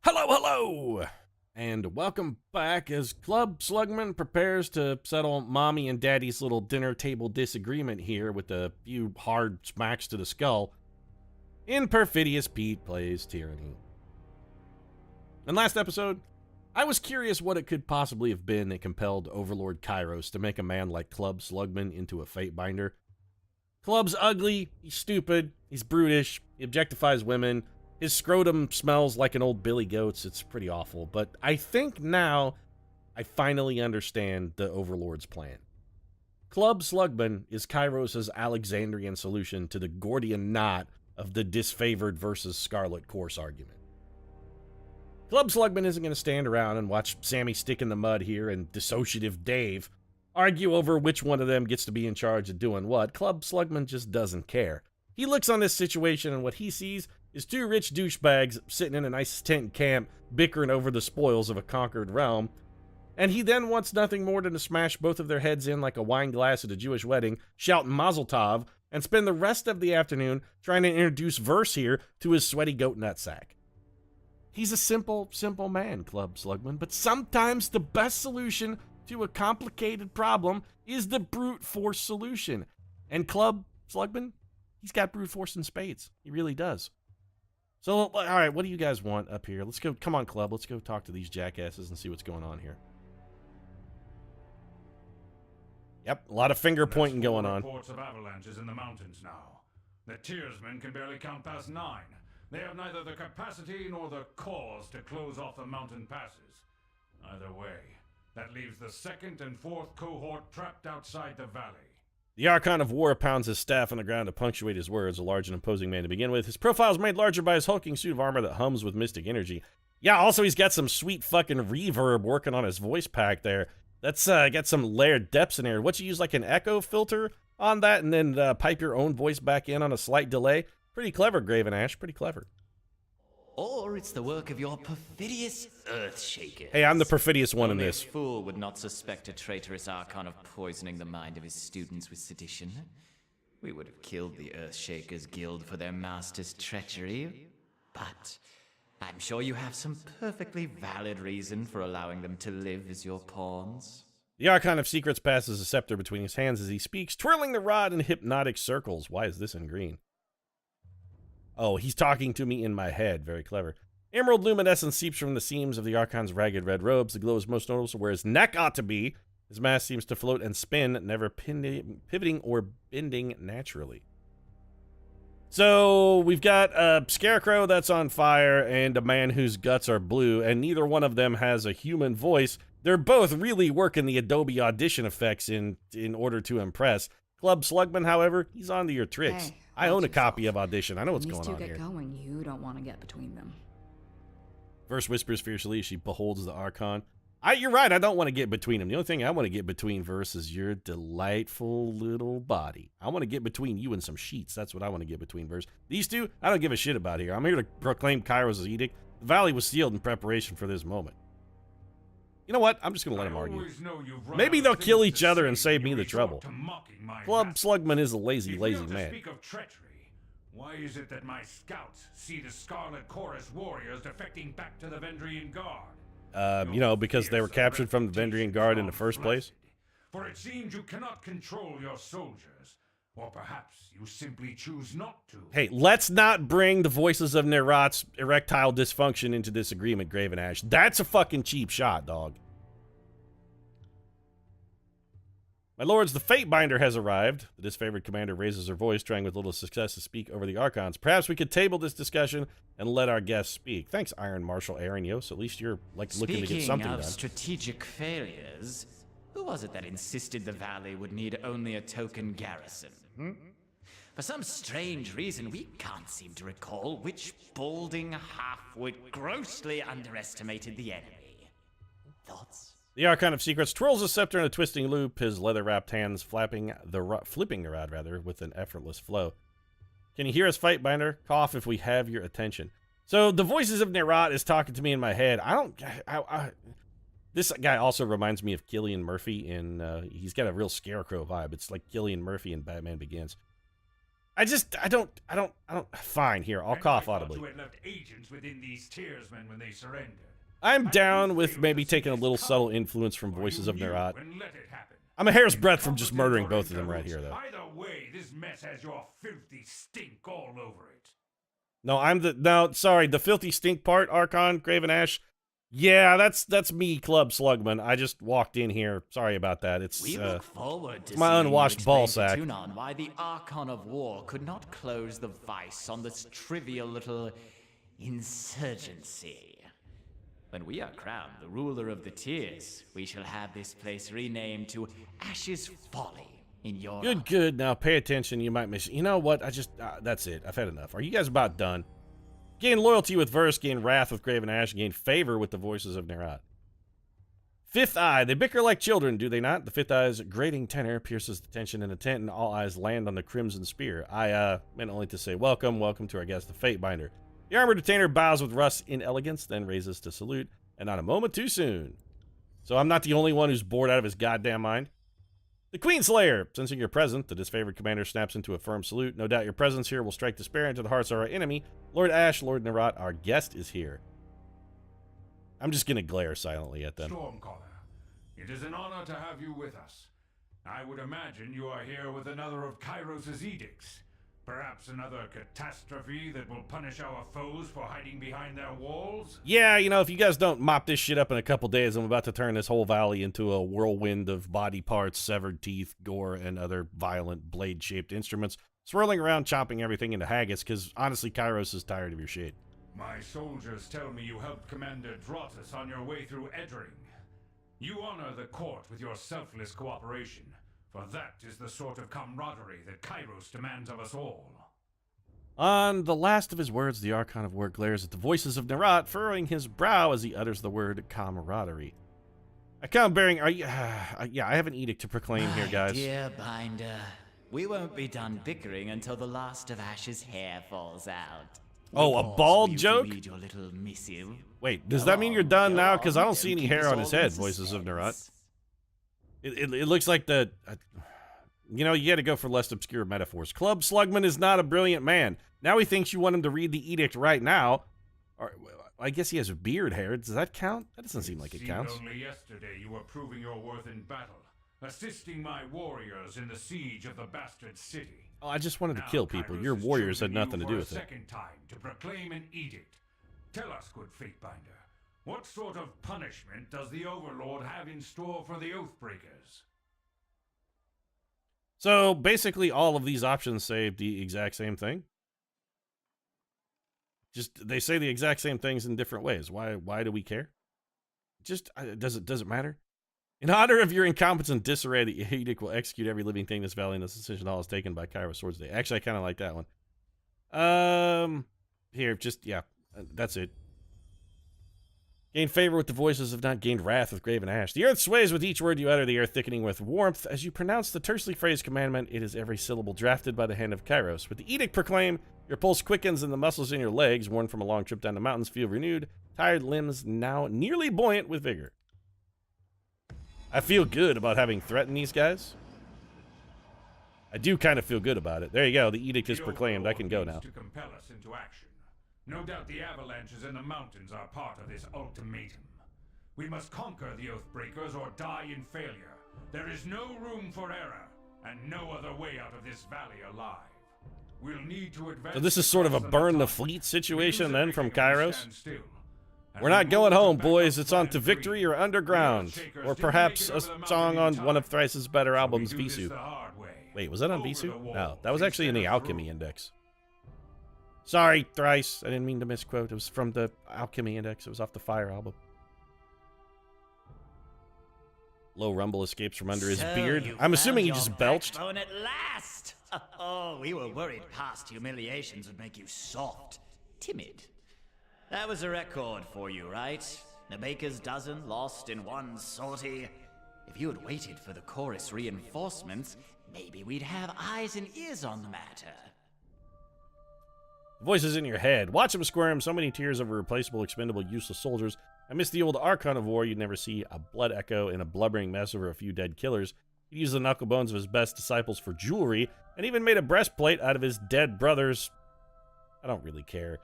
Hello, hello! And welcome back as Club Slugman prepares to settle Mommy and Daddy's little dinner table disagreement here with a few hard smacks to the skull. In Perfidious, Pete plays Tyranny. In last episode, I was curious what it could possibly have been that compelled Overlord Kairos to make a man like Club Slugman into a Fatebinder. Club's ugly, he's stupid, he's brutish, he objectifies women. His scrotum smells like an old billy goat's. It's pretty awful. But I think now I finally understand the Overlord's plan. Club Slugman is Kairos' Alexandrian solution to the Gordian knot of the disfavored versus Scarlet Course argument. Club Slugman isn't going to stand around and watch Sammy Stick in the Mud here and Dissociative Dave argue over which one of them gets to be in charge of doing what. Club Slugman just doesn't care. He looks on this situation and what he sees is two rich douchebags sitting in a nice tent camp bickering over the spoils of a conquered realm, and he then wants nothing more than to smash both of their heads in like a wine glass at a Jewish wedding, shout Mazel Tov, and spend the rest of the afternoon trying to introduce verse here to his sweaty goat nutsack. He's a simple man, Club Slugman, but sometimes the best solution to a complicated problem is the brute force solution. And Club Slugman, he's got brute force in spades. He really does. So, all right, what do you guys want up here? Let's go. Come on, Club. Let's go talk to these jackasses and see what's going on here. Yep, a lot of finger pointing going on. Reports of avalanches in the mountains now. The Tearsmen can barely count past 9. They have neither the capacity nor the cause to close off the mountain passes. Either way, that leaves the 2nd and 4th cohort trapped outside the valley. The Archon of War pounds his staff on the ground to punctuate his words, a large and imposing man to begin with. His profile is made larger by his hulking suit of armor that hums with mystic energy. Yeah, also he's got some sweet fucking reverb working on his voice pack there. That's got some layered depths in here. What, you use like an echo filter on that and then pipe your own voice back in on a slight delay? Pretty clever, Graven Ash, pretty clever. Or it's the work of your perfidious Earthshakers. Hey, I'm the perfidious one in Only this. A fool would not suspect a traitorous Archon of poisoning the mind of his students with sedition. We would have killed the Earthshakers Guild for their master's treachery, but I'm sure you have some perfectly valid reason for allowing them to live as your pawns. The Archon of Secrets passes a scepter between his hands as he speaks, twirling the rod in hypnotic circles. Why is this in green? Oh, he's talking to me in my head. Very clever. Emerald luminescence seeps from the seams of the Archon's ragged red robes. The glow is most noticeable where his neck ought to be. His mask seems to float and spin, never pivoting or bending naturally. So, we've got a scarecrow that's on fire and a man whose guts are blue, and neither one of them has a human voice. They're both really working the Adobe Audition effects in order to impress. Club Slugman, however, he's on to your tricks. Hey, I own a watch copy yourself. of Audition. I know what's When going these on two here. get going, you don't want to get between them. Verse whispers fiercely as she beholds the Archon. You're right, I don't want to get between them. The only thing I want to get between, Verse, is your delightful little body. I want to get between you and some sheets. That's what I want to get between, Verse. These two, I don't give a shit about here. I'm here to proclaim Kairos' edict. The valley was sealed in preparation for this moment. You know what? I'm just going to let them argue. Maybe they'll kill each other and save me the trouble. Club Slugman is a lazy man. Speak of treachery. Why is it that my scouts see the Scarlet Chorus warriors defecting back to the Vendrian Guard? You know, because they were captured from the Vendrian Guard in the first place. For it seems you cannot control your soldiers. Or perhaps you simply choose not to. Hey, let's not bring the voices of Nerot's erectile dysfunction into this agreement, Graven Ash. That's a fucking cheap shot, dog. My lords, the Fatebinder has arrived. The disfavored commander raises her voice, trying with little success to speak over the Archons. Perhaps we could table this discussion and let our guests speak. Thanks, Iron Marshal Aranios. At least you're, like, looking to get something Speaking done. of strategic failures, who was it that insisted the valley would need only a token garrison? For some strange reason, we can't seem to recall which balding halfwit grossly underestimated the enemy. Thoughts? The Archon of Secrets twirls a scepter in a twisting loop, his leather-wrapped hands flipping the rod with an effortless flow. Can you hear us, Fatebinder? Cough if we have your attention. So the voices of Nerot is talking to me in my head. This guy also reminds me of Cillian Murphy in, he's got a real scarecrow vibe. It's like Cillian Murphy in Batman Begins. Fine, here, I'll And cough I thought audibly. you had left agents within these tearsmen when they surrendered. I'm I down knew with failed maybe to see taking a this little coming. subtle influence from Or Voices you of knew Nerat. and let it happen. I'm a hair's breadth from just Incompetent murdering or both of them in right here, cahoots. though. Either way, this mess has your filthy stink all over it. No, sorry, the filthy stink part, Archon, Graven Ash. Yeah, that's me, Club Slugman. I just walked in here. Sorry about that. It's We look forward to my seeing unwashed you ball explain sack. to Tunon why the Archon of War could not close the vice on this trivial little insurgency. When we are crowned the ruler of the Tears, we shall have this place renamed to Ash's Folly in your honor. Good. Now pay attention. You might miss. You know what? That's it. I've had enough. Are you guys about done? Gain loyalty with Verse, gain wrath with Graven Ash, gain favor with the Voices of Nerat. Fifth Eye. They bicker like children, do they not? The Fifth Eye's grating tenor pierces the tension in a tent, and all eyes land on the Crimson Spear. I meant only to say welcome to our guest, the Fatebinder. The armored detainer bows with rust in elegance, then raises to salute, and not a moment too soon. So I'm not the only one who's bored out of his goddamn mind. The Queenslayer. Sensing your presence, the disfavored commander snaps into a firm salute. No doubt your presence here will strike despair into the hearts of our enemy. Lord Ash, Lord Nerat, our guest is here. I'm just gonna glare silently at them. Stormcaller, it is an honor to have you with us. I would imagine you are here with another of Kairos' edicts. Perhaps another catastrophe that will punish our foes for hiding behind their walls? Yeah, if you guys don't mop this shit up in a couple days, I'm about to turn this whole valley into a whirlwind of body parts, severed teeth, gore, and other violent blade-shaped instruments, swirling around, chopping everything into haggis, because honestly, Kairos is tired of your shit. My soldiers tell me you helped Commander Drotus on your way through Edring. You honor the court with your selfless cooperation, for that is the sort of camaraderie that Kairos demands of us all. On the last of his words, the Archon of War glares at the Voices of Nerat, furrowing his brow as he utters the word camaraderie. I come bearing, yeah, I have an edict to proclaim here, guys. Dear Binder, we won't be done bickering until the last of Ash's hair falls out. Oh, a Pause bald for you to joke? read your little missive. Wait, does Go that mean you're on, done go now? on, Because I don't don't see any keep hair us on his all in head, Voices of Nerat. suspense. It looks like you got to go for less obscure metaphors. Club Slugman is not a brilliant man. Now he thinks you want him to read the edict right now. Or, I guess he has beard hair. Does that count? That doesn't seem like it counts. Only yesterday you were proving your worth in battle, assisting my warriors in the siege of the bastard city. Oh, I just wanted to Now kill people. Kairos Your has warriors had chosen you nothing to for do a with it. second time to proclaim an edict. Tell us, good Fatebinder, what sort of punishment does the Overlord have in store for the Oathbreakers? So basically, all of these options say the exact same thing. Just they say the exact same things in different ways. Why do we care? Just does it matter? In honor of your incompetence and disarray, the edict will execute every living thing in this valley unless the decision hall is taken by Kairos Swords Day. Actually, I kind of like that one. Here, just yeah, that's it. Gain favor with the Voices have not gained wrath with Graven Ash. The earth sways with each word you utter, the earth thickening with warmth. As you pronounce the tersely phrased commandment, it is every syllable drafted by the hand of Kairos. With the edict proclaimed, your pulse quickens and the muscles in your legs, worn from a long trip down the mountains, feel renewed. Tired limbs now nearly buoyant with vigor. I feel good about having threatened these guys. I do kind of feel good about it. There you go. The edict is proclaimed. I can go now. To compel us into action. No doubt the avalanches in the mountains are part of this ultimatum. We must conquer the Oathbreakers or die in failure. There is no room for error, and no other way out of this valley alive. We'll need to advance. So this is sort of a across burn the top. fleet situation then from Lose everything and Kairos? stand still. And We're not we going move to home, back boys. up It's on plan to three. victory or The underground. Earthshakers Or didn't perhaps make it a over the mountain song in on time. one of Thrice's better So albums, we do this Visu. the hard way. Wait, was that on Over the Visu? wall, No, that was actually in the instead of Alchemy through. Index. Sorry, Thrice. I didn't mean to misquote. It was from the Alchemy Index. It was off the Fire album. Low rumble escapes from under his So beard. you I'm assuming he found just your belched. backbone at last. Oh, we were worried past humiliations would make you soft, timid. That was a record for you, right? The baker's dozen lost in one sortie. If you had waited for the chorus reinforcements, maybe we'd have eyes and ears on the matter. Voices in your head. Watch him squirm. So many tears over replaceable, expendable, useless soldiers. I miss the old Archon of War. You'd never see a blood echo in a blubbering mess over a few dead killers. He used the knuckle bones of his best disciples for jewelry, and even made a breastplate out of his dead brother's. I don't really care.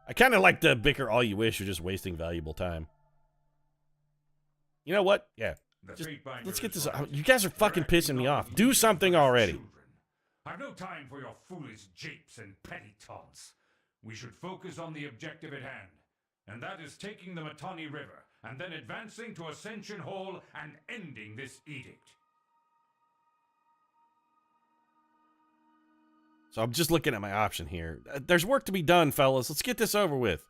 I kind of like to bicker all you wish, you're just wasting valuable time. You know what? Yeah. Just, let's get this. You guys are fucking pissing me off. Do something already. I've no time for your foolish japes and petty taunts. We should focus on the objective at hand, and that is taking the Mittani River, and then advancing to Ascension Hall and ending this edict. So I'm just looking at my option here. There's work to be done, fellas. Let's get this over with.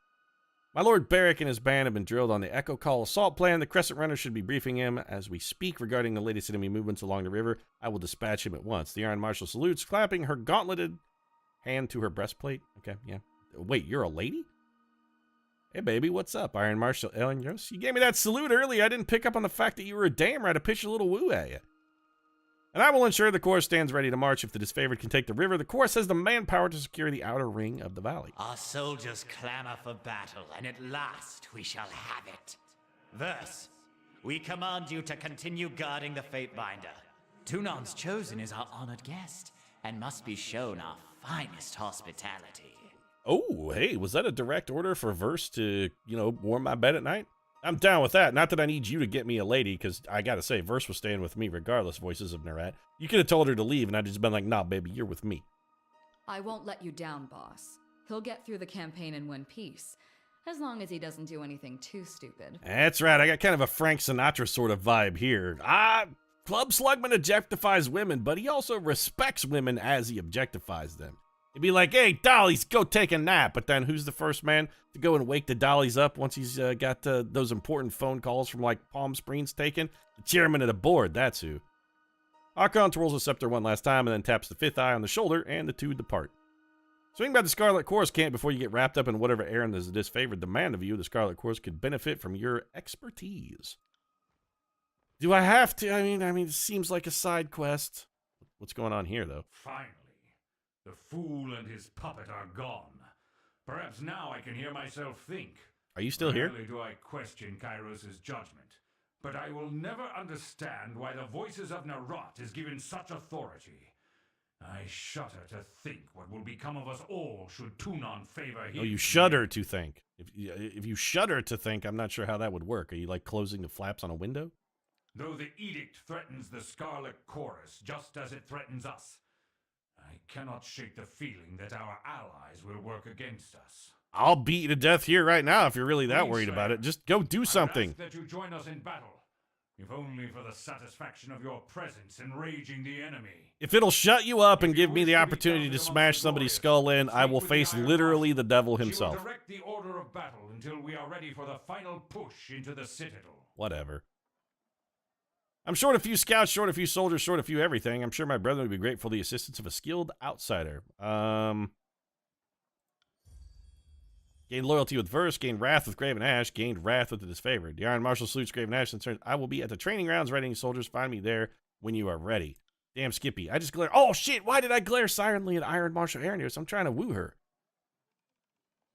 My Lord Barrick and his band have been drilled on the Echo Call assault plan. The Crescent Runner should be briefing him as we speak regarding the latest enemy movements along the river. I will dispatch him at once. The Iron Marshal salutes, clapping her gauntleted hand to her breastplate. Okay, yeah. Wait, you're a lady? Hey, baby, what's up, Iron Marshal Elenios? You gave me that salute earlier. I didn't pick up on the fact that you were a dame, right? I pitched a little woo at you. And I will ensure the Corps stands ready to march if the disfavored can take the river. The Corps has the manpower to secure the outer ring of the valley. Our soldiers clamor for battle, and at last we shall have it. Verse, we command you to continue guarding the Fatebinder. Tunon's chosen is our honored guest, and must be shown our finest hospitality. Oh, hey, was that a direct order for Verse to, warm my bed at night? I'm down with that. Not that I need you to get me a lady, because I gotta say, Verse was staying with me regardless, Voices of Nerat. You could have told her to leave, and I'd just been like, nah, baby, you're with me. I won't let you down, boss. He'll get through the campaign in one piece, as long as he doesn't do anything too stupid. That's right, I got kind of a Frank Sinatra sort of vibe here. Club Slugman objectifies women, but he also respects women as he objectifies them. He'd be like, hey, Dollies, go take a nap. But then who's the first man to go and wake the Dollies up once he's got those important phone calls from, like, Palm Springs taken? The chairman of the board, that's who. Archon twirls the scepter one last time and then taps the fifth eye on the shoulder, and the two depart. Swing by the Scarlet Chorus camp before you get wrapped up in whatever errand is disfavored demand of you. The Scarlet Chorus could benefit from your expertise. Do I have to? I mean, it seems like a side quest. What's going on here, though? Finally, the fool and his puppet are gone. Perhaps now I can hear myself think. Are you still here? Rarely do I question Kairos' judgment, but I will never understand why the Voices of Nerat is given such authority. I shudder to think what will become of us all should Tunon favor him. Oh, you shudder to think. If you shudder to think, I'm not sure how that would work. Are you like closing the flaps on a window? Though the edict threatens the Scarlet Chorus just as it threatens us, I cannot shake the feeling that our allies will work against us. I'll beat you to death here right now if you're really that Please, worried sir, about it. Just go do something. I ask that you join us in battle, if only for the satisfaction of your presence enraging the enemy. If it'll shut you up and If you give me wish the to be opportunity counted to amongst smash the somebody's glorious, skull in, I speak will with the face Iron literally Marshal. the devil She will himself. direct the order of battle until we are ready for the final push into the Citadel. Whatever. I'm short a few scouts, short a few soldiers, short a few everything. I'm sure my brethren would be grateful for the assistance of a skilled outsider. Gained loyalty with Verse, gained wrath with Graven Ash, gained wrath with the disfavored. The Iron Marshal salutes Graven Ash and says, I will be at the training grounds readying soldiers. Find me there when you are ready. Damn, Skippy. I just glare. Oh, shit. Why did I glare silently at Iron Marshal Arrhenius? I'm trying to woo her.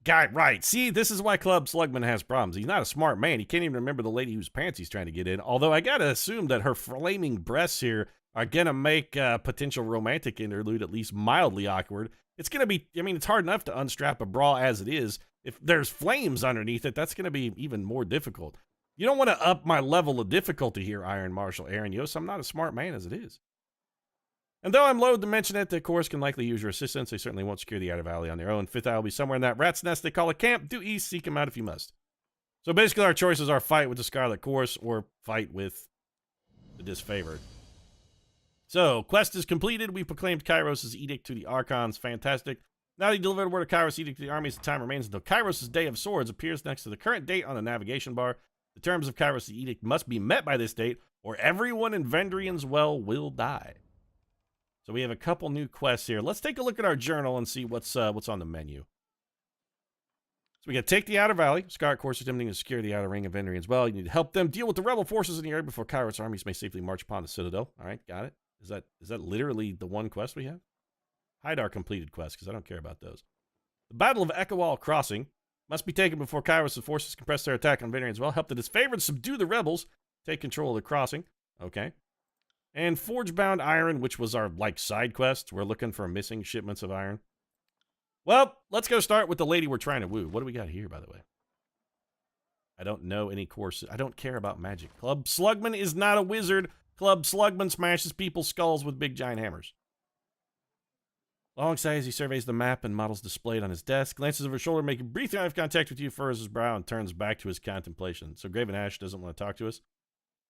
Guy, right. See, this is why Club Slugman has problems. He's not a smart man. He can't even remember the lady whose pants he's trying to get in. Although I gotta assume that her flaming breasts here are gonna make a potential romantic interlude at least mildly awkward. It's gonna be, it's hard enough to unstrap a bra as it is. If there's flames underneath it, that's gonna be even more difficult. You don't want to up my level of difficulty here, Iron Marshal Arrhenius. I'm not a smart man as it is. And though I'm loath to mention it, the Chorus can likely use your assistance. They certainly won't secure the Outer Valley on their own. Fifth Eye will be somewhere in that rat's nest they call a camp. Due east, seek him out if you must. So basically our choices are fight with the Scarlet Chorus or fight with the disfavored. So, quest is completed. We proclaimed Kairos' edict to the Archons. Fantastic. Now that you delivered word of Kairos' edict to the armies, the time remains until Kairos' Day of Swords appears next to the current date on the navigation bar. The terms of Kairos' edict must be met by this date, or everyone in Vendrian's Well will die. So we have a couple new quests here. Let's take a look at our journal and see what's on the menu. So we got to take the Outer Valley. Scarlet Chorus attempting to secure the Outer Ring of Vendrian's Well. You need to help them deal with the rebel forces in the area before Kairos' armies may safely march upon the Citadel. All right, got it. Is that literally the one quest we have? Hide our completed quest, because I don't care about those. The Battle of Eckowall Crossing must be taken before Kairos' forces can press their attack on Vendrian's Well. Help the disfavored subdue the rebels. Take control of the crossing. Okay. And Forge-bound iron, which was our, like, side quest. We're looking for missing shipments of iron. Well, let's go start with the lady we're trying to woo. What do we got here, by the way? I don't know any courses. I don't care about magic. Club Slugman is not a wizard. Club Slugman smashes people's skulls with big giant hammers. Long sighs as he surveys the map and models displayed on his desk, glances over his shoulder, making brief eye contact with you, furrows his brow, and turns back to his contemplation. So Graven Ash doesn't want to talk to us.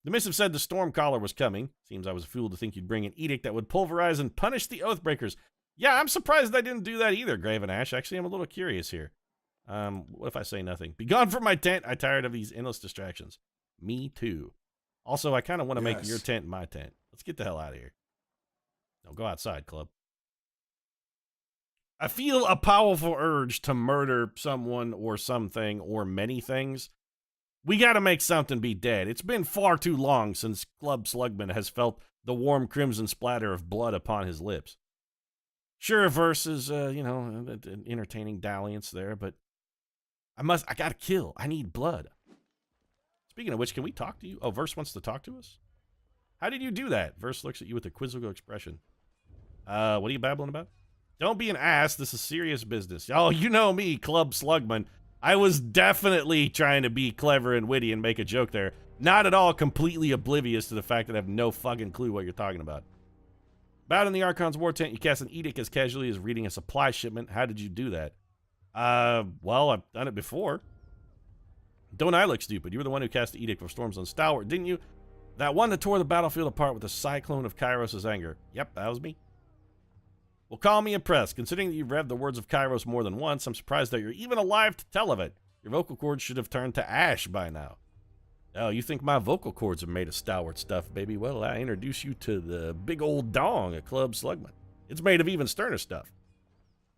The missive said the Stormcaller was coming. Seems I was a fool to think you'd bring an edict that would pulverize and punish the Oathbreakers. Yeah, I'm surprised I didn't do that either, Graven Ash. Actually, I'm a little curious here. What if I say nothing? Be gone from my tent. I'm tired of these endless distractions. Me too. Also, I kind of want to make your tent my tent. Let's get the hell out of here. No, go outside, club. I feel a powerful urge to murder someone or something or many things. We gotta make something be dead. It's been far too long since Club Slugman has felt the warm crimson splatter of blood upon his lips. Sure, Verse is, an entertaining dalliance there, but I gotta kill. I need blood. Speaking of which, can we talk to you? Oh, Verse wants to talk to us? How did you do that? Verse looks at you with a quizzical expression. What are you babbling about? Don't be an ass. This is serious business. Oh, you know me, Club Slugman. I was definitely trying to be clever and witty and make a joke there. Not at all completely oblivious to the fact that I have no fucking clue what you're talking about. About in the Archon's war tent, you cast an edict as casually as reading a supply shipment. How did you do that? Well, I've done it before. Don't I look stupid? You were the one who cast the edict for storms on Stalwart, didn't you? That one that tore the battlefield apart with the cyclone of Kairos' anger. Yep, that was me. Well, call me impressed. Considering that you've read the words of Kairos more than once, I'm surprised that you're even alive to tell of it. Your vocal cords should have turned to ash by now. Oh, you think my vocal cords are made of Stalwart stuff, baby? Well, I introduce you to the big old dong at Club Slugman. It's made of even sterner stuff.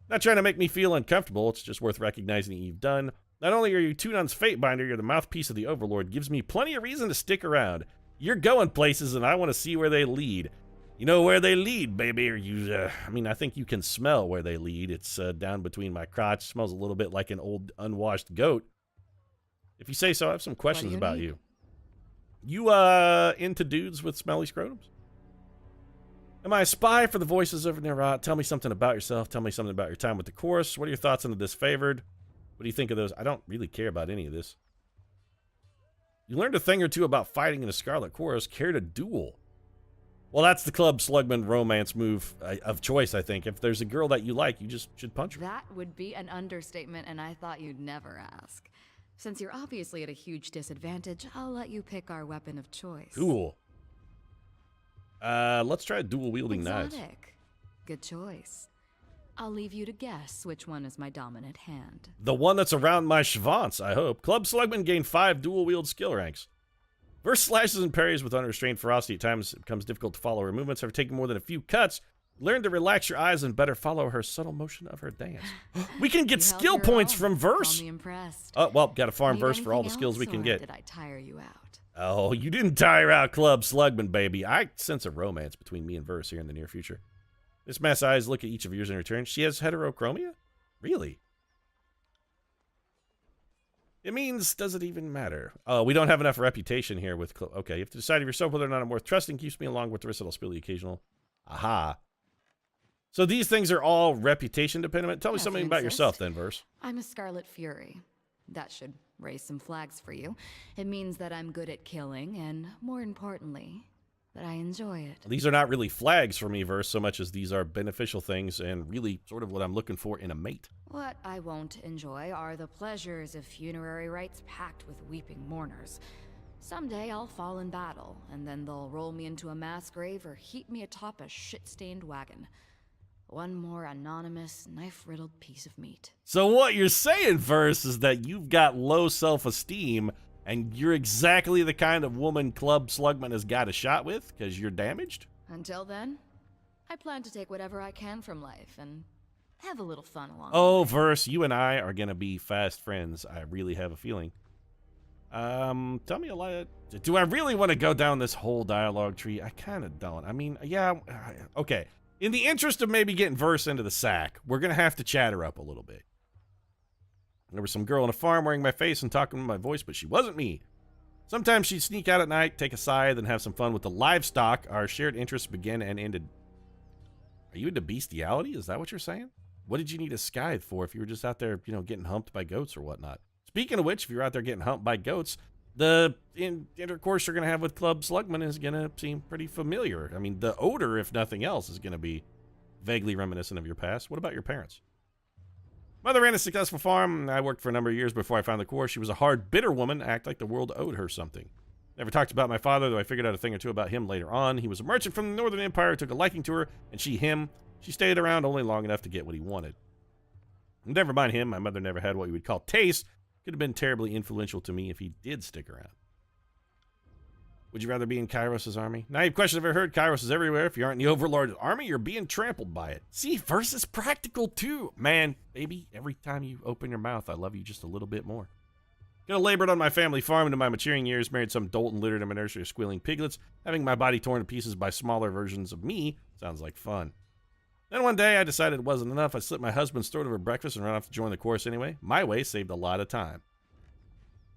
Not trying to make me feel uncomfortable, it's just worth recognizing that you've done. Not only are you Tunon's fate binder, you're the mouthpiece of the Overlord. Gives me plenty of reason to stick around. You're going places, and I want to see where they lead. You know where they lead, baby, or you, I think you can smell where they lead. It's down between my crotch. Smells a little bit like an old unwashed goat. If you say so, I have some questions about you. You, into dudes with smelly scrotums? Am I a spy for the voices over Nerat? Tell me something about yourself. Tell me something about your time with the chorus. What are your thoughts on the disfavored? What do you think of those? I don't really care about any of this. You learned a thing or two about fighting in a Scarlet Chorus. Care to duel? Well, that's the Club Slugman romance move of choice, I think. If there's a girl that you like, you just should punch her. That would be an understatement, and I thought you'd never ask. Since you're obviously at a huge disadvantage, I'll let you pick our weapon of choice. Cool. Let's try dual-wielding knives. Good choice. I'll leave you to guess which one is my dominant hand. The one that's around my schwanz, I hope. Club Slugman gained 5 dual-wield skill ranks. Verse slashes and parries with unrestrained ferocity. At times, it becomes difficult to follow her movements. After taking more than a few cuts, learn to relax your eyes and better follow her subtle motion of her dance. We can get skill points from Verse. Call me impressed. Oh, well, got to farm Verse for all the skills we can get. Did I tire you out? Oh, you didn't tire out Club Slugman, baby. I sense a romance between me and Verse here in the near future. Miss Mass eyes look at each of yours in return. She has heterochromia? Really? It means, does it even matter? Oh, we don't have enough reputation here with... Okay, you have to decide of yourself whether or not I'm worth trusting. Keeps me along with the rest that I'll spill the occasional. Aha. So these things are all reputation dependent. Tell me something about yourself then, Verse. I'm a Scarlet Fury. That should raise some flags for you. It means that I'm good at killing, and more importantly, that I enjoy it. These are not really flags for me, Verse, so much as these are beneficial things and really sort of what I'm looking for in a mate. What I won't enjoy are the pleasures of funerary rites packed with weeping mourners. Someday I'll fall in battle, and then they'll roll me into a mass grave or heap me atop a shit-stained wagon. One more anonymous, knife-riddled piece of meat. So what you're saying, Verse, is that you've got low self-esteem, and you're exactly the kind of woman Club Slugman has got a shot with, because you're damaged? Until then, I plan to take whatever I can from life, and have a little fun along Oh, the way. Verse, you and I are going to be fast friends. I really have a feeling. Tell me a lot. Do I really want to go down this whole dialogue tree? I kind of don't. I mean, yeah, okay. In the interest of maybe getting Verse into the sack, we're going to have to chat her up a little bit. There was some girl on a farm wearing my face and talking with my voice, but she wasn't me. Sometimes she'd sneak out at night, take a scythe, and have some fun with the livestock. Our shared interests began and ended. Are you into bestiality? Is that what you're saying? What did you need a scythe for if you were just out there, getting humped by goats or whatnot? Speaking of which, if you're out there getting humped by goats, the intercourse you're going to have with Club Slugman is going to seem pretty familiar. I mean, the odor, if nothing else, is going to be vaguely reminiscent of your past. What about your parents? Mother ran a successful farm. I worked for a number of years before I found the course. She was a hard, bitter woman, act like the world owed her something. Never talked about my father, though I figured out a thing or two about him later on. He was a merchant from the Northern Empire, took a liking to her, and him. She stayed around only long enough to get what he wanted. Never mind him, my mother never had what you would call taste. Could have been terribly influential to me if he did stick around. Would you rather be in Kairos' army? Naive question I've ever heard. Kairos is everywhere. If you aren't in the Overlord's army, you're being trampled by it. See, verse is practical too. Man, baby, every time you open your mouth, I love you just a little bit more. Could have labored on my family farm into my maturing years, married some dolt and littered in my nursery of squealing piglets. Having my body torn to pieces by smaller versions of me sounds like fun. Then one day, I decided it wasn't enough. I slipped my husband's throat over breakfast and ran off to join the course anyway. My way saved a lot of time.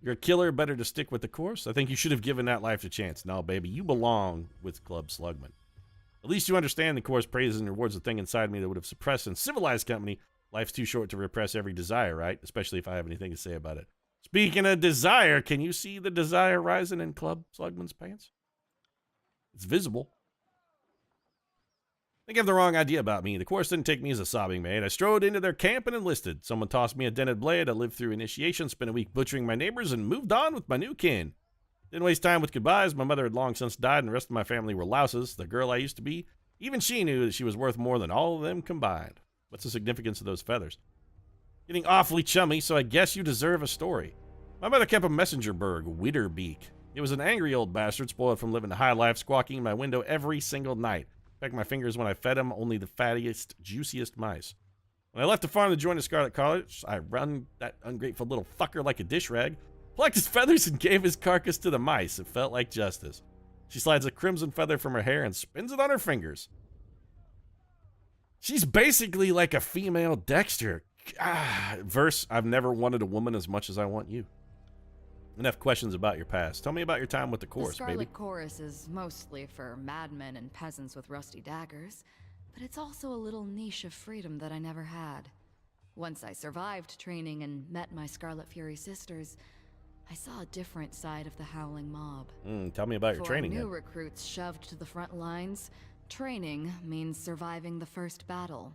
You're a killer, better to stick with the course? I think you should have given that life a chance. No, baby, you belong with Club Slugman. At least you understand the course praises and rewards the thing inside me that would have suppressed in civilized company. Life's too short to repress every desire, right? Especially if I have anything to say about it. Speaking of desire, can you see the desire rising in Club Slugman's pants? It's visible. I think I have the wrong idea about me. The course didn't take me as a sobbing maid. I strode into their camp and enlisted. Someone tossed me a dented blade. I lived through initiation, spent a week butchering my neighbors, and moved on with my new kin. Didn't waste time with goodbyes. My mother had long since died, and the rest of my family were louses. The girl I used to be, even she knew that she was worth more than all of them combined. What's the significance of those feathers? Getting awfully chummy, so I guess you deserve a story. My mother kept a messenger bird, Witterbeak. It was an angry old bastard, spoiled from living the high life, squawking in my window every single night. Pecked my fingers when I fed him, only the fattiest, juiciest mice. When I left the farm to join the Scarlet College, I run that ungrateful little fucker like a dish rag, plucked his feathers and gave his carcass to the mice. It felt like justice. She slides a crimson feather from her hair and spins it on her fingers. She's basically like a female Dexter. Verse, I've never wanted a woman as much as I want you. Enough questions about your past. Tell me about your time with the course, The Scarlet baby. Chorus is mostly for madmen and peasants with rusty daggers, but it's also a little niche of freedom that I never had. Once I survived training and met my Scarlet Fury sisters, I saw a different side of the howling mob. Tell me about your training For new then. recruits shoved to the front lines, training means surviving the first battle.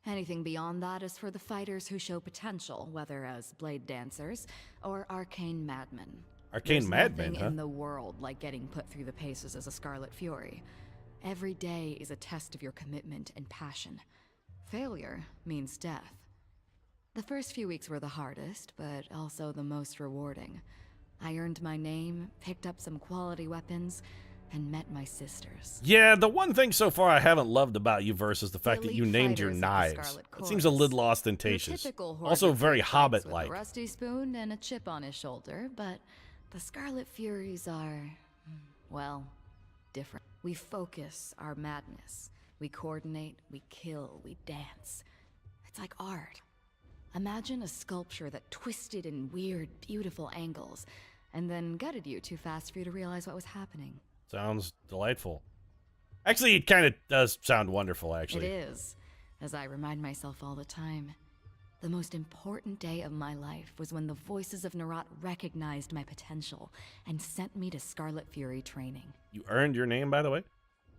Anything beyond that is for the fighters who show potential, whether as blade dancers or arcane madmen. Arcane There's madmen, nothing huh? in the world like getting put through the paces as a Scarlet Fury. Every day is a test of your commitment and passion. Failure means death. The first few weeks were the hardest, but also the most rewarding. I earned my name, picked up some quality weapons, and met my sisters. Yeah, the one thing so far I haven't loved about you, Verse, is the fact that elite you named your fighters of the knives. Scarlet It seems a Chorus. little Your ostentatious. typical horde Also recruit very fights Hobbit-like. with a rusty spoon and a chip on his shoulder, but the Scarlet Furies are, well, different. We focus our madness. We coordinate, we kill, we dance. It's like art. Imagine a sculpture that twisted in weird, beautiful angles, and then gutted you too fast for you to realize what was happening. Sounds delightful. Actually, it kind of does sound wonderful, actually. It is, as I remind myself all the time. The most important day of my life was when the voices of Narat recognized my potential and sent me to Scarlet Fury training. You earned your name, by the way? If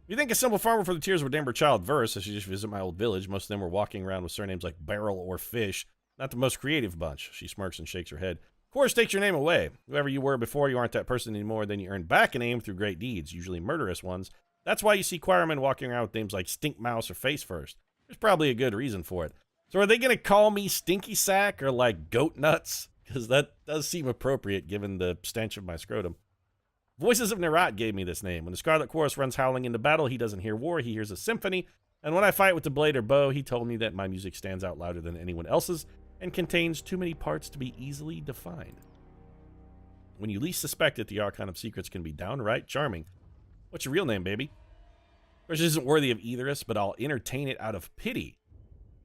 you think a simple farmer for the tears would name her child Verse, I should just visit my old village. Most of them were walking around with surnames like Barrel or Fish. Not the most creative bunch. She smirks and shakes her head. Course takes your name away. Whoever you were before, you aren't that person anymore. Then you earn back a name through great deeds, usually murderous ones. That's why you see choirmen walking around with names like Stink Mouse or Face First. There's probably a good reason for it. So are they going to call me Stinky Sack or like Goat Nuts? Because that does seem appropriate given the stench of my scrotum. Voices of Narat gave me this name. When the Scarlet Chorus runs howling into battle, he doesn't hear war, he hears a symphony. And when I fight with the blade or bow, he told me that my music stands out louder than anyone else's and contains too many parts to be easily defined. When you least suspect it, the Archon of Secrets can be downright charming. What's your real name, baby? Of course, it isn't worthy of either of us, but I'll entertain it out of pity.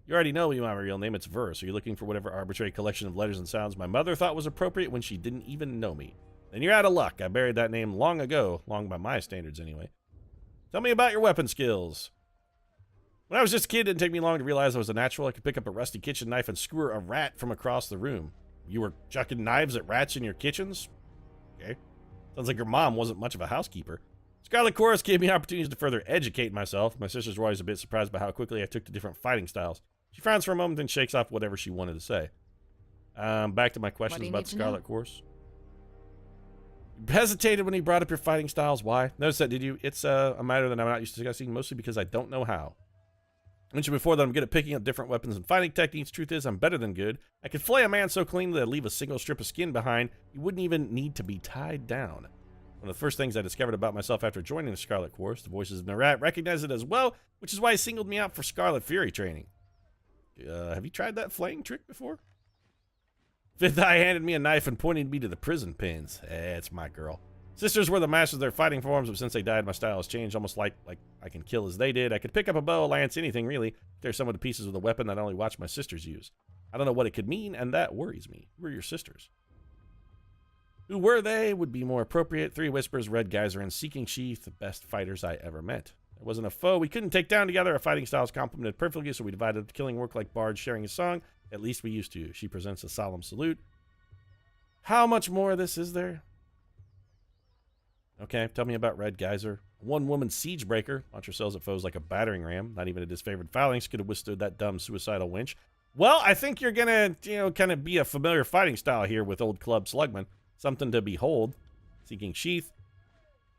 You already know my real name, it's Verse. Are you looking for whatever arbitrary collection of letters and sounds my mother thought was appropriate when she didn't even know me? Then you're out of luck. I buried that name long ago, long by my standards anyway. Tell me about your weapon skills. When I was just a kid, it didn't take me long to realize I was a natural. I could pick up a rusty kitchen knife and skewer a rat from across the room. You were chucking knives at rats in your kitchens? Okay. Sounds like your mom wasn't much of a housekeeper. Scarlet Chorus gave me opportunities to further educate myself. My sisters were always a bit surprised by how quickly I took to different fighting styles. She frowns for a moment and shakes off whatever she wanted to say. Back to my questions about the Scarlet Chorus. You hesitated when he brought up your fighting styles. Why? Notice that, did you? It's a matter that I'm not used to discussing, mostly because I don't know how. I mentioned before that I'm good at picking up different weapons and fighting techniques. Truth is, I'm better than good. I could flay a man so cleanly that I'd leave a single strip of skin behind. You wouldn't even need to be tied down. One of the first things I discovered about myself after joining the Scarlet Chorus, the voices in the rat recognized it as well, which is why he singled me out for Scarlet Fury training. Have you tried that flaying trick before? Fifth Eye handed me a knife and pointed me to the prison pins. It's my girl. Sisters were the masters of their fighting forms, but since they died, my style has changed, almost like I can kill as they did. I could pick up a bow, a lance, anything really. There's some of the pieces of the weapon that I only watch my sisters use. I don't know what it could mean, and that worries me. Who are your sisters? Who were they would be more appropriate. Three Whispers, Red Geyser, and Seeking Sheath, the best fighters I ever met. It wasn't a foe we couldn't take down together. Our fighting styles complemented perfectly, so we divided the killing work like bards sharing a song. At least we used to. She presents a solemn salute. How much more of this is there? Okay, tell me about Red Geyser. One-woman siege breaker. Launch yourselves at foes like a battering ram. Not even a disfavored phalanx could have withstood that dumb suicidal winch. Well, I think you're gonna, kind of be a familiar fighting style here with old Club Slugman. Something to behold. Seeking Sheath.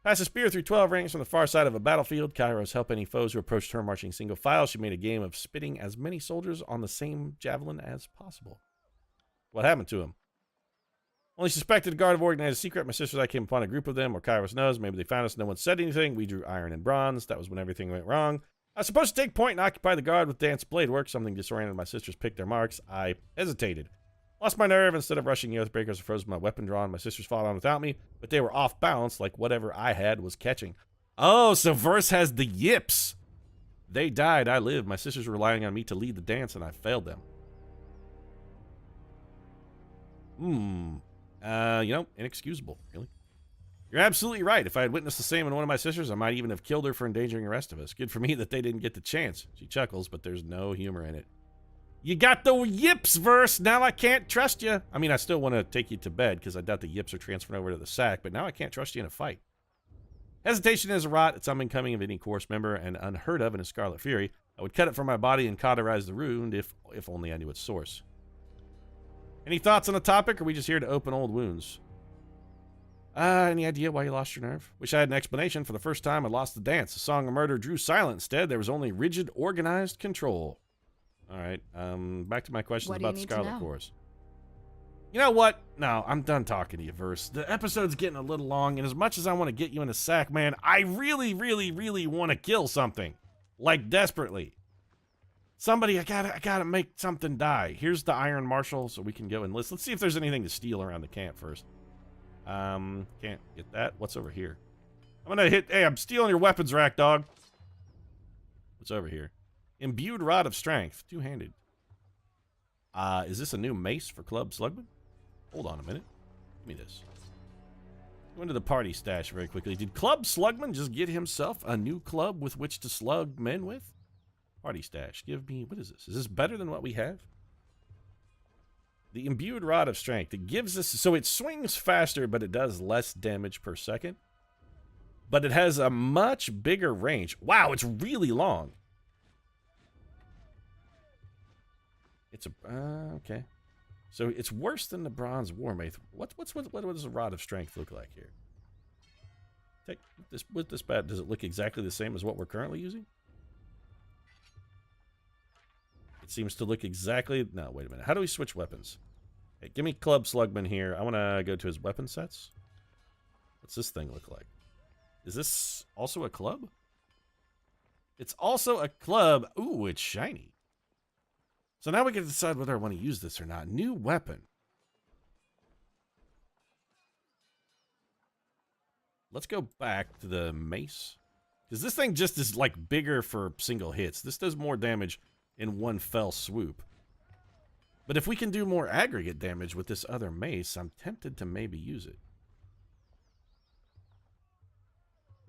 Pass a spear through 12 ranks from the far side of a battlefield. Kairos help any foes who approached her marching single file. She made a game of spitting as many soldiers on the same javelin as possible. What happened to him? Only suspected a guard of organized secret. My sisters and I came upon a group of them, or Kairos knows. Maybe they found us. No one said anything. We drew iron and bronze. That was when everything went wrong. I was supposed to take point and occupy the guard with dance blade work. Something disoriented my sisters picked their marks. I hesitated. Lost my nerve. Instead of rushing the Oathbreakers, I froze my weapon drawn. My sisters fought on without me, but they were off balance like whatever I had was catching. Oh, so Verse has the yips. They died. I lived. My sisters were relying on me to lead the dance, and I failed them. Inexcusable, really. You're absolutely right. If I had witnessed the same in one of my sisters, I might even have killed her for endangering the rest of us. Good for me that they didn't get the chance. She chuckles, but there's no humor in it. You got the yips, Verse. Now I can't trust you. I mean, I still want to take you to bed because I doubt the yips are transferred over to the sack, but now I can't trust you in a fight. Hesitation is a rot. It's unbecoming of any course member and unheard of in a Scarlet Fury. I would cut it from my body and cauterize the wound if only I knew its source. Any thoughts on the topic, or are we just here to open old wounds? Any idea why you lost your nerve? Wish I had an explanation. For the first time, I lost the dance. The song of murder drew silent instead. There was only rigid, organized control. All right, back to my questions about the Scarlet Chorus. You know what? No, I'm done talking to you, Verse. The episode's getting a little long, and as much as I want to get you in a sack, man, I really, really, really want to kill something. Like, desperately. Somebody, I gotta make something die. Here's the Iron Marshal, so we can go and let's see if there's anything to steal around the camp first. Can't get that. What's over here? Hey, I'm stealing your weapons rack, dog. What's over here? Imbued Rod of Strength, two-handed. Is this a new mace for Club Slugman? Hold on a minute. Give me this. Go into the party stash very quickly. Did Club Slugman just get himself a new club with which to slug men with? Party stash. Give me, what is this? Is this better than what we have? The Imbued Rod of Strength. It gives us, so it swings faster, but it does less damage per second. But it has a much bigger range. Wow, it's really long. It's okay. So it's worse than the Bronze War Mace. What does a Rod of Strength look like here? With this bad, does it look exactly the same as what we're currently using? It seems to look exactly... No, wait a minute. How do we switch weapons? Hey, give me Club Slugman here. I want to go to his weapon sets. What's this thing look like? Is this also a club? It's also a club. Ooh, it's shiny. So now we can decide whether I want to use this or not. New weapon. Let's go back to the mace. Because this thing just is like bigger for single hits. This does more damage in one fell swoop. But if we can do more aggregate damage with this other mace, I'm tempted to maybe use it.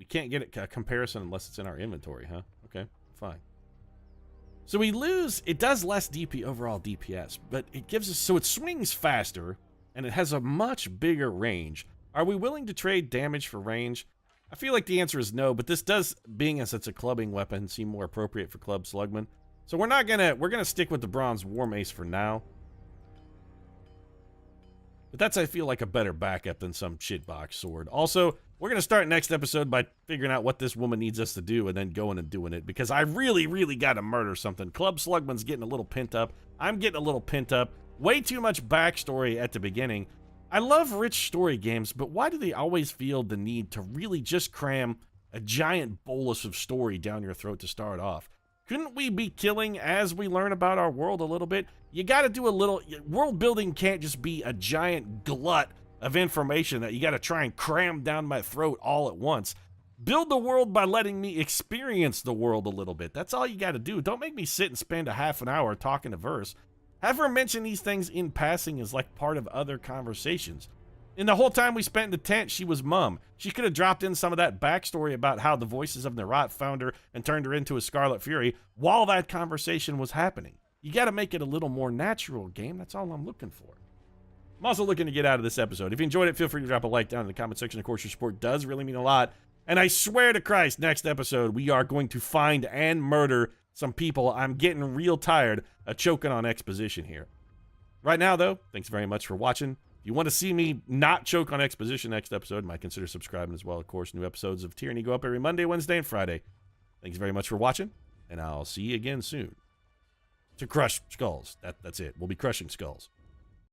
We can't get a comparison unless it's in our inventory, huh? Okay, fine. So we lose, it does less overall DPS, but it gives us, so it swings faster, and it has a much bigger range. Are we willing to trade damage for range? I feel like the answer is no, but this does, being as it's a clubbing weapon, seem more appropriate for Club Slugman. So we're gonna stick with the Bronze War Mace for now. But that's, I feel like, a better backup than some shitbox sword. Also, we're going to start next episode by figuring out what this woman needs us to do and then going and doing it, because I really, really got to murder something. Club Slugman's getting a little pent up. I'm getting a little pent up. Way too much backstory at the beginning. I love rich story games, but why do they always feel the need to really just cram a giant bolus of story down your throat to start off? Couldn't we be killing as we learn about our world a little bit? You got to do a little... World building can't just be a giant glut of information that you got to try and cram down my throat all at once. Build the world by letting me experience the world a little bit. That's all you got to do. Don't make me sit and spend a half an hour talking a verse. Have her mention these things in passing as like part of other conversations. In the whole time we spent in the tent, she was mum. She could have dropped in some of that backstory about how the voices of Nerat found her and turned her into a Scarlet Fury while that conversation was happening. You got to make it a little more natural, game. That's all I'm looking for. I'm also looking to get out of this episode. If you enjoyed it, feel free to drop a like down in the comment section. Of course, your support does really mean a lot. And I swear to Christ, next episode, we are going to find and murder some people. I'm getting real tired of choking on exposition here. Right now, though, thanks very much for watching. If you want to see me not choke on exposition next episode, might consider subscribing as well. Of course, new episodes of Tyranny go up every Monday, Wednesday, and Friday. Thanks very much for watching, and I'll see you again soon. To crush skulls. That's it. We'll be crushing skulls.